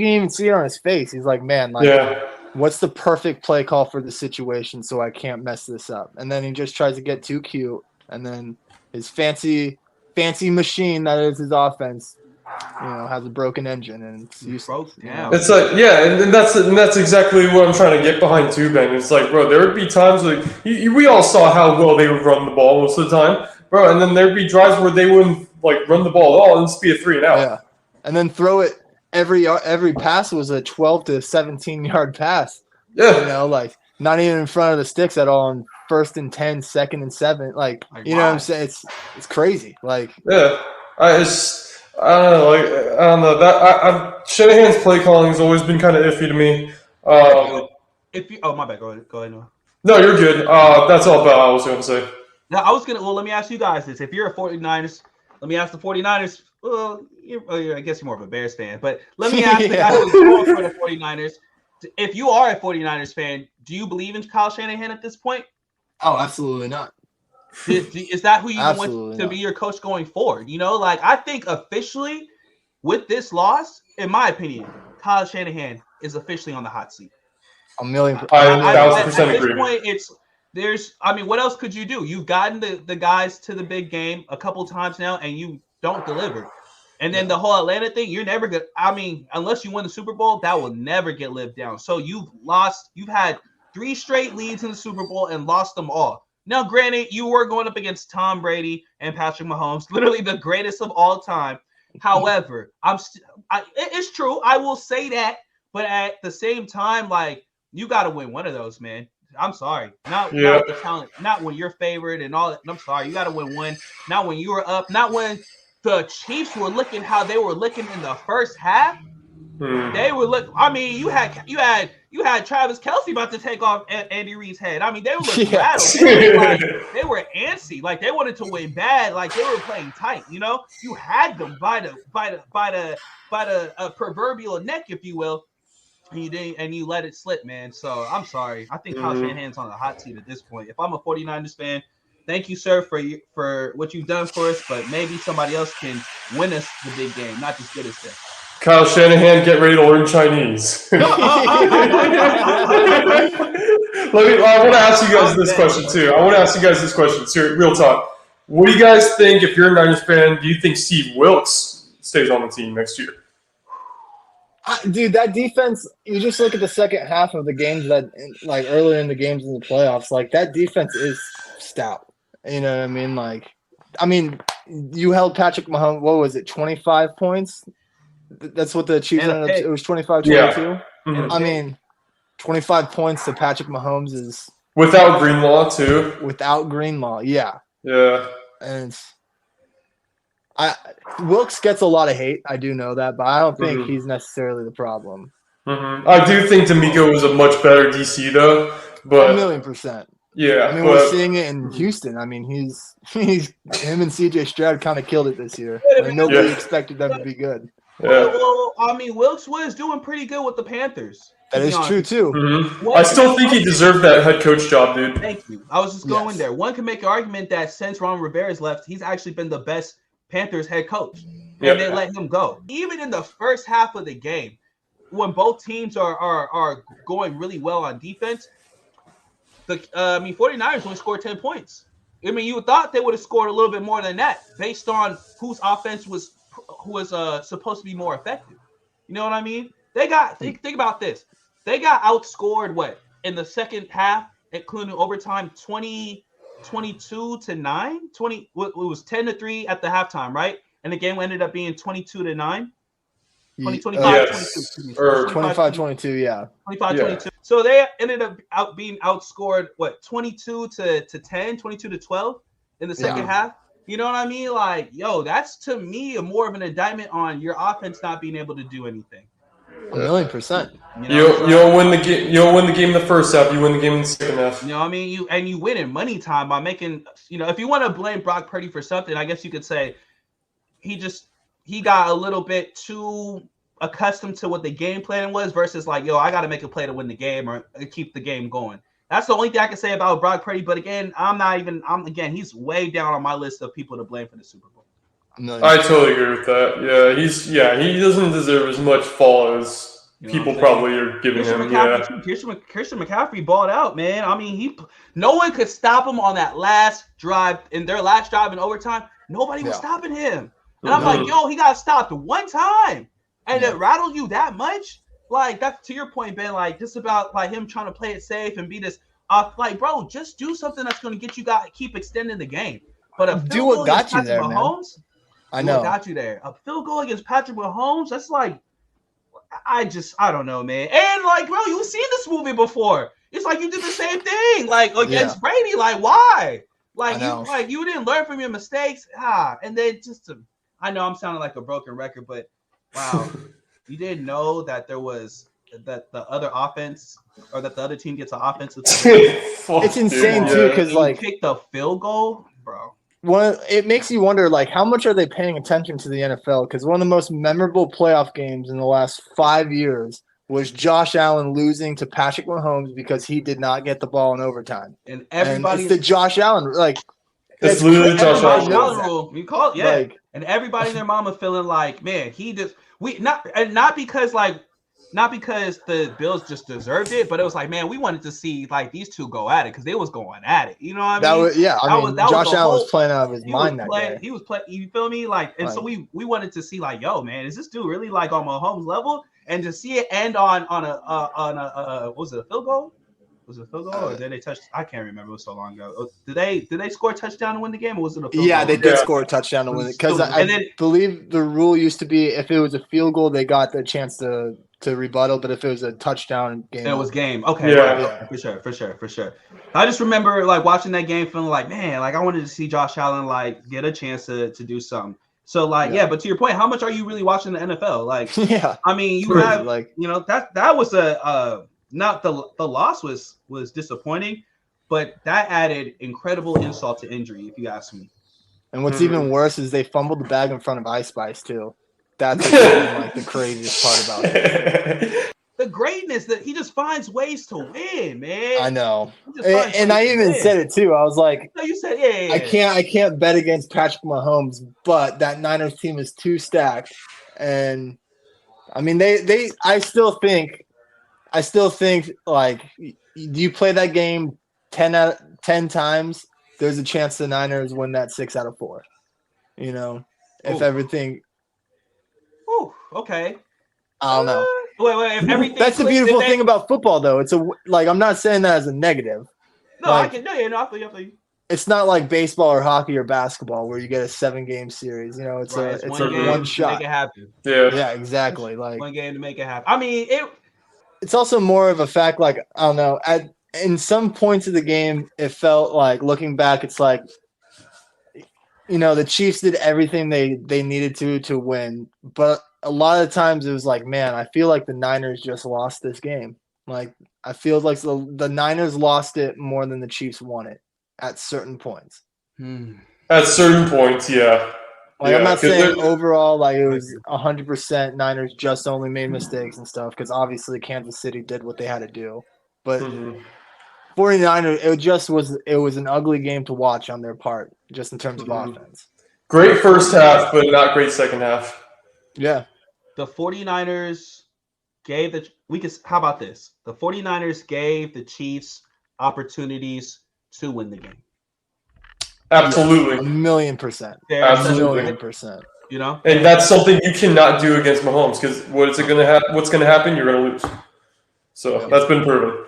can even see it on his face. He's like, man, like, what's the perfect play call for the situation so I can't mess this up? And then he just tries to get too cute, and then his fancy machine that is his offense, has a broken engine, and it's useless. It's like, and that's exactly what I'm trying to get behind too, Ben. It's like, bro, there would be times like we all saw how well they would run the ball most of the time, bro, and then there'd be drives where they wouldn't like run the ball at all and just be a 3-and-out. Yeah, and then throw it. Every pass was a 12 to 17 yard pass. Yeah, like not even in front of the sticks at all. On 1st and 10, 2nd and 7. Like you know what I'm saying? It's crazy. Like I don't know. Like I don't know that Shanahan's play calling has always been kind of iffy to me. My bad. Go ahead. No, you're good. That's all about I was going to say. Now I was gonna. Well, let me ask you guys this: if you're a 49ers, let me ask the 49ers. Well, I guess you're more of a Bears fan, but let me ask the guy who's going for the 49ers. If you are a 49ers fan, do you believe in Kyle Shanahan at this point? Oh, absolutely not. Is that who you want to be your coach going forward? I think officially with this loss, in my opinion, Kyle Shanahan is officially on the hot seat. A million. I 1,000% agree. At this point, what else could you do? You've gotten the guys to the big game a couple times now, and you don't deliver. And then the whole Atlanta thing, you're never good. Unless you win the Super Bowl, that will never get lived down. So you've had 3 straight leads in the Super Bowl and lost them all. Now, granted, you were going up against Tom Brady and Patrick Mahomes, literally the greatest of all time. However, it's true. I will say that. But at the same time, like, you got to win one of those, man. I'm sorry. Not the talent, not when you're favored and all that. I'm sorry. You got to win one. Not when you were up. Not when the Chiefs were looking how they were looking in the first half. They were look. You had Travis Kelce about to take off Andy Reid's head. They were looking rattled. They were antsy. Like they wanted to win bad. Like they were playing tight. You had them by the proverbial neck, if you will. And you didn't, and you let it slip, man. So I'm sorry. I think Kyle Shanahan's on the hot seat at this point. If I'm a 49ers fan, thank you, sir, for what you've done for us. But maybe somebody else can win us the big game, not just get us there. Kyle Shanahan, get ready to learn Chinese. I want to ask you guys this question too. Real talk. What do you guys think, if you're a Niners fan, do you think Steve Wilkes stays on the team next year? Dude, that defense, you just look at the second half of the games like earlier in the games in the playoffs, like that defense is stout. You know what I mean? Like, you held Patrick Mahomes, what was it, 25 points? That's what the Chiefs ended up. It was 25-22. Yeah. Mm-hmm. 25 points to Patrick Mahomes is without Greenlaw too. Without Greenlaw, yeah. Yeah. And Wilkes gets a lot of hate. I do know that, but I don't think he's necessarily the problem. Mm-hmm. I do think D'Amico was a much better DC though, but 1,000,000%. Yeah, we're seeing it in Houston. He's him and CJ Stroud kind of killed it this year. Nobody expected them to be good. Yeah. Well, Wilkes was doing pretty good with the Panthers. That is true too. Mm-hmm. I still think he deserved that head coach job, dude. Thank you. I was just going there. One can make an argument that since Ron Rivera's left, he's actually been the best Panthers head coach, and they let him go. Even in the first half of the game, when both teams are going really well on defense, the 49ers only scored 10 points. You thought they would have scored a little bit more than that based on whose offense was supposed to be more effective. You know what I mean? They got think about this. They got outscored in the second half, including overtime, 22-9. It was 10-3 at the halftime, right? And the game ended up being 22-9. 25-22, or 25-22, yeah. 25-22. So they ended up being outscored 22-10, 22-12 in the second half. You know what I mean? Like, that's to me more of an indictment on your offense not being able to do anything. 1,000,000%. You don't win the game. You don't win the game in the first half. You win the game in the second half. You know what I mean? You win in money time by making. If you want to blame Brock Purdy for something, I guess you could say he got a little bit too accustomed to what the game plan was versus I got to make a play to win the game or keep the game going. That's the only thing I can say about Brock Purdy. But again, he's way down on my list of people to blame for the Super Bowl. I totally agree with that. He doesn't deserve as much fall as people probably are giving Christian him. McCaffrey too. Christian McCaffrey balled out, man. I mean, no one could stop him on that last drive in overtime. Nobody was stopping him, and I'm like, yo, he got stopped one time, and it rattled you that much. Like that's to your point, Ben. Like just about like him trying to play it safe and be this. Like, bro, just do something that's going to get you keep extending the game. But a do what got you there, Mahomes, man. I know. What got you there? A field goal against Patrick Mahomes. That's like. I don't know, man. And like, bro, you've seen this movie before. It's like you did the same thing, like against Brady. Like, why? Like you didn't learn from your mistakes. And then I know I'm sounding like a broken record, but wow, you didn't know that there was that the other offense or that the other team gets an offensive. It's insane too, because like kick the field goal, bro. It makes you wonder, like, how much are they paying attention to the NFL? Because one of the most memorable playoff games in the last 5 years was Josh Allen losing to Patrick Mahomes because he did not get the ball in overtime. And everybody, it's the Josh Allen, like, it's literally Josh Allen rule. We call it, Like, and everybody and their mama feeling like, man, not because the Bills just deserved it, but it was like, man, we wanted to see like these two go at it because they was going at it. You know what I mean? Josh Allen was playing out of his mind that day. He was playing. You feel me? Like, and so we wanted to see like, yo, man, is this dude really like on Mahomes level? And to see it end on a was it a field goal? Was it a field goal or did they touch? I can't remember. It was so long ago. Did they score a touchdown to win the game, or was it a field goal? They did score a touchdown to win it because I believe the rule used to be if it was a field goal, they got the chance to rebuttal, but if it was a touchdown game, it was game. Okay, right. For sure. I just remember like watching that game, feeling like, man, like I wanted to see Josh Allen like get a chance to do something. So like, but to your point, how much are you really watching the NFL? Like, I mean, you have like, that was not the loss was disappointing, but that added incredible insult to injury, if you ask me. And what's even worse is they fumbled the bag in front of Ice Spice too. That's like the craziest part about it. The greatness that he just finds ways to win, man. I know, and I even said it too. I was like, "No, you said, I can't bet against Patrick Mahomes, but that Niners team is too stacked." And I mean, I still think, like, you play that game 10 times, there's a chance the Niners win that 6 out of 4. You know, if everything. Okay. I don't know. Wait. If everything that's the beautiful thing about football, though. It's I'm not saying that as a negative. No, like, I can. No, I feel you. It's not like baseball or hockey or basketball where you get a 7-game series. You know, it's a one shot. Make it happen. Yeah, exactly. Like one game to make it happen. I mean, it's also more of a fact. Like, I don't know. In some points of the game, it felt like, looking back, it's like, the Chiefs did everything they needed to win, but a lot of times it was like, man, I feel like the Niners just lost this game. Like, I feel like the Niners lost it more than the Chiefs won it at certain points. At certain points, yeah. Like, I'm not saying overall, like, it was 100% Niners just only made mistakes and stuff, because obviously Kansas City did what they had to do. But 49ers, it was an ugly game to watch on their part, just in terms of offense. Great first half, but not great second half. Yeah. The 49ers gave how about this? The 49ers gave the Chiefs opportunities to win the game. Absolutely. 1,000,000%. Absolutely. 1,000,000%. And that's something you cannot do against Mahomes, because what's going to happen? You're going to lose. So that's been proven.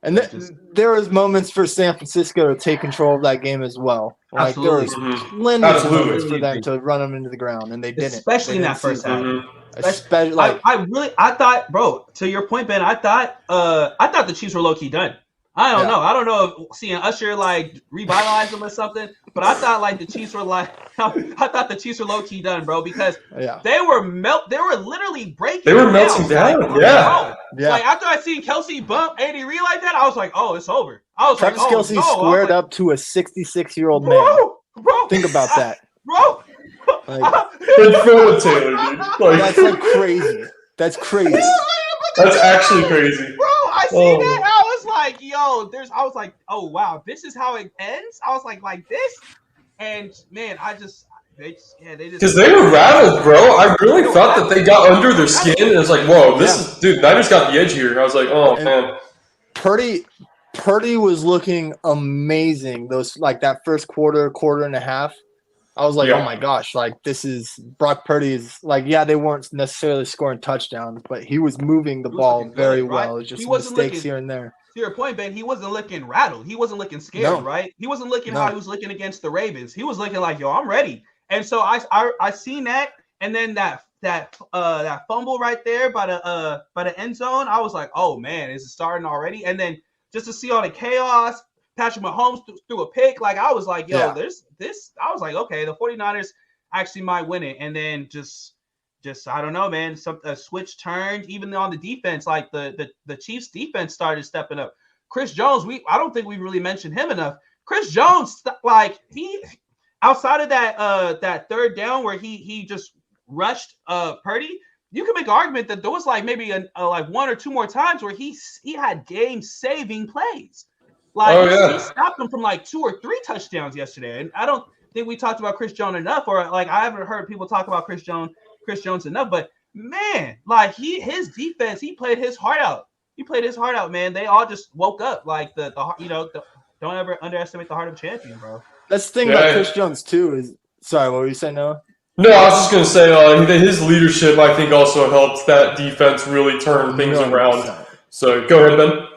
And there was moments for San Francisco to take control of that game as well. Like, there was plenty of moments for them to run them into the ground, and they didn't. Especially in that first half. Especially, like, I thought, bro, to your point, Ben, I thought the Chiefs were low key done. I don't know. I don't know if seeing Usher like revitalize them or something, but I thought like the Chiefs were like I thought the Chiefs were low key done, bro, because they were literally breaking. They were melting down. Like, Like, after I seen Kelsey bump Andy Reid like that, I was like, oh, it's over. I was Travis Kelce squared up to a 66-year-old man. Bro, think about that, bro. Like, in front of Taylor, dude. Like, that's like crazy. That's crazy. That's actually crazy. Bro, I seen that. I was like, yo, I was like, oh wow, this is how it ends. I was like this. And man, they just Because they were rattled, bro. I really they were thought that they got under their skin, rattled. and it was like, whoa, this is dude. Niners got the edge here. I was like, oh And man. Purdy was looking amazing. Those like that first quarter and a half. I was like, oh Yeah. my gosh, like this is Brock Purdy is like, yeah, they weren't necessarily scoring touchdowns, but he was moving the He was ball looking very good, right? well. It was He just wasn't mistakes looking. here and there. To your point, Ben, he wasn't looking rattled. He wasn't looking scared, No. right? He wasn't looking No. how he was looking against the Ravens. He was looking like, yo, I'm ready. And so I seen that, and then that fumble right there by the end zone. I was like, oh man, is it starting already? And then just to see all the chaos, Patrick Mahomes threw a pick. Like I was like, yo, Yeah. there's this. I was like, okay, the 49ers actually might win it. And then just I don't know, man. A switch turned. Even on the defense, like the Chiefs defense started stepping up. Chris Jones, I don't think we really mentioned him enough. Chris Jones, like he outside of that third down where he just rushed Purdy, you can make an argument that there was like maybe like one or two more times where he had game saving plays. Like he stopped them from like 2 or 3 touchdowns yesterday. And I don't think we talked about Chris Jones enough, or like I haven't heard people talk about Chris Jones enough. But man, like his defense, he played his heart out. He played his heart out, man. They all just woke up. Like don't ever underestimate the heart of a champion, bro. That's the thing about Chris Jones too. Is sorry, what were you saying, Noah? No, I was just gonna say his leadership, I think, also helped that defense really turn things around. So go ahead, Ben.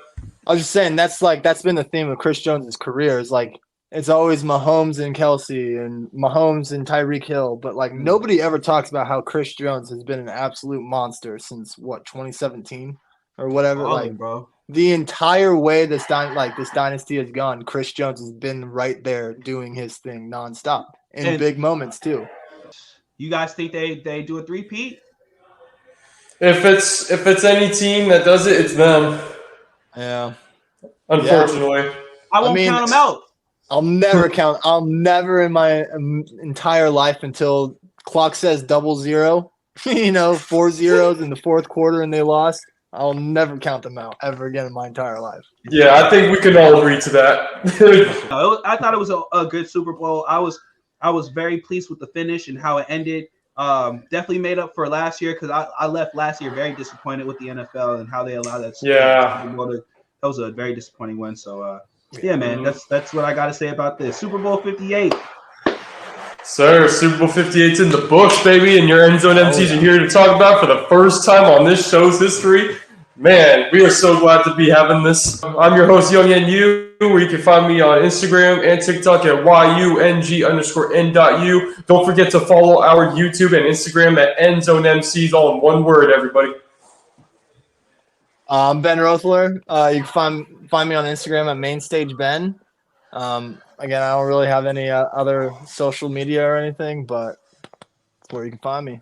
I was just saying that's been the theme of Chris Jones' career. Is like it's always Mahomes and Kelsey and Mahomes and Tyreek Hill, but like nobody ever talks about how Chris Jones has been an absolute monster since 2017 or whatever. Bro. The entire way this dynasty has gone, Chris Jones has been right there doing his thing nonstop in big moments too. You guys think they do a three-peat? If it's any team that does it, it's them. Yeah. Unfortunately. Yeah. I won't count them out. I'll never in my entire life until clock says 00, 4 zeros in the fourth quarter and they lost. I'll never count them out ever again in my entire life. Yeah, I think we can all agree to that. I thought it was a good Super Bowl. I was very pleased with the finish and how it ended. Definitely made up for last year because I left last year very disappointed with the NFL and how they allowed that. Yeah. That was a very disappointing one. So, yeah, man, that's what I got to say about this. Super Bowl 58. Sir, Super Bowl 58's in the books, baby, and your End Zone Emcees are here to talk about for the first time on this show's history. Man, we are so glad to be having this. I'm your host, YoungNU, where you can find me on Instagram and TikTok at YUNG_N.U. Don't forget to follow our YouTube and Instagram at EndZoneMCs, all in one word, everybody. I'm Ben Rothler. You can find me on Instagram at MainStageBen. Again, I don't really have any other social media or anything, but that's where you can find me.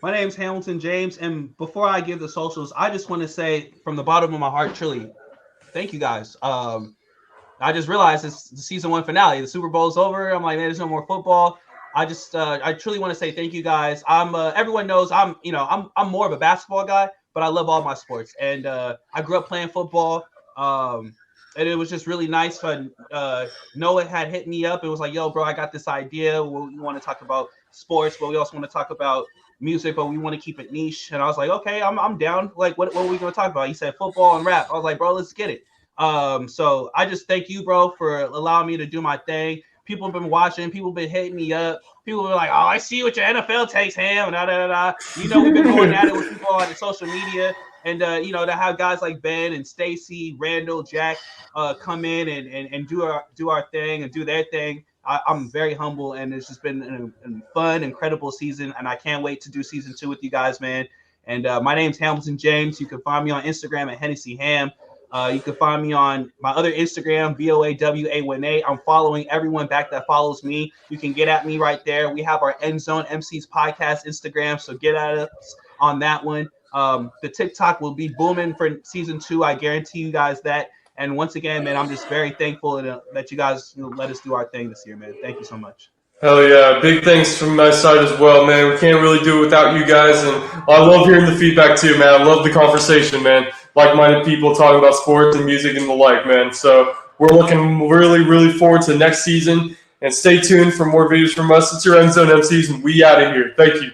My name's Hamilton James, and before I give the socials, I just want to say from the bottom of my heart, truly, thank you guys. I just realized it's the season 1 finale. The Super Bowl's over. I'm like, man, there's no more football. I truly want to say thank you guys. Everyone knows I'm more of a basketball guy, but I love all my sports, and I grew up playing football. And it was just really nice when Noah had hit me up and was like, yo, bro, I got this idea. We want to talk about sports, but we also want to talk about music, but we want to keep it niche. And I was like, okay, I'm down. Like, what are we going to talk about? He said football and rap. I was like, bro, let's get it. So I just thank you, bro, for allowing me to do my thing. People have been watching. People have been hitting me up. People were like, oh, I see what your NFL takes, Ham. We've been going at it with people on the social media. And, to have guys like Ben and Stacy, Randall, Jack come in and do our thing and do their thing. I'm very humble, and it's just been a fun, incredible season, and I can't wait to do season 2 with you guys, man. And my name's Hamilton James. You can find me on Instagram at Hennessy Ham. You can find me on my other Instagram, BOAWA18. I'm following everyone back that follows me. You can get at me right there. We have our End Zone Emcees podcast Instagram, so get at us on that one. The TikTok will be booming for season 2. I guarantee you guys that. And once again, man, I'm just very thankful that you guys let us do our thing this year, man. Thank you so much. Hell yeah. Big thanks from my side as well, man. We can't really do it without you guys. And I love hearing the feedback too, man. I love the conversation, man. Like-minded people talking about sports and music and the like, man. So we're looking really, really forward to next season. And stay tuned for more videos from us. It's your End Zone Emcees, and we out of here. Thank you.